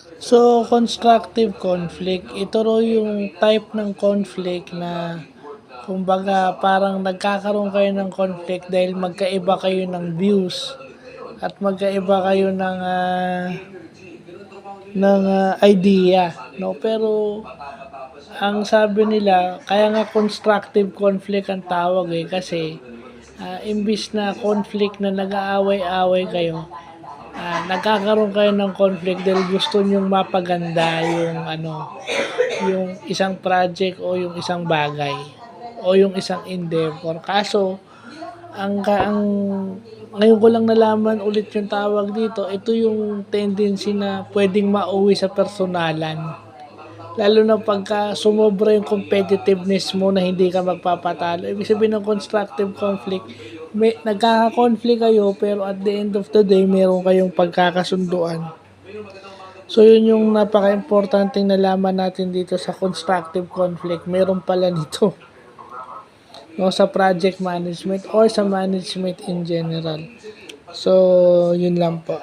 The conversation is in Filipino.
So, constructive conflict, ito raw yung type ng conflict na kumbaga parang nagkakaroon kayo ng conflict dahil magkaiba kayo ng views at magkaiba kayo ng idea, no? Pero ang sabi nila, kaya nga constructive conflict ang tawag kasi imbis na conflict na nag-aaway-away kayo, nagkakaroon kayo ng conflict dahil gusto nyong mapaganda yung isang project o yung isang bagay o yung isang endeavor. Kaso, ang ngayon ko lang nalaman ulit yung tawag dito, ito yung tendency na pwedeng mauwi sa personalan. Lalo na pagka sumobra yung competitiveness mo na hindi ka magpapatalo. Ibig sabihin ng constructive conflict, nagkaka-conflict kayo pero at the end of the day, meron kayong pagkakasunduan. So yun yung napaka-importanting nalaman natin dito sa constructive conflict. Meron pala nito, no, sa project management or sa management in general. So yun lang po.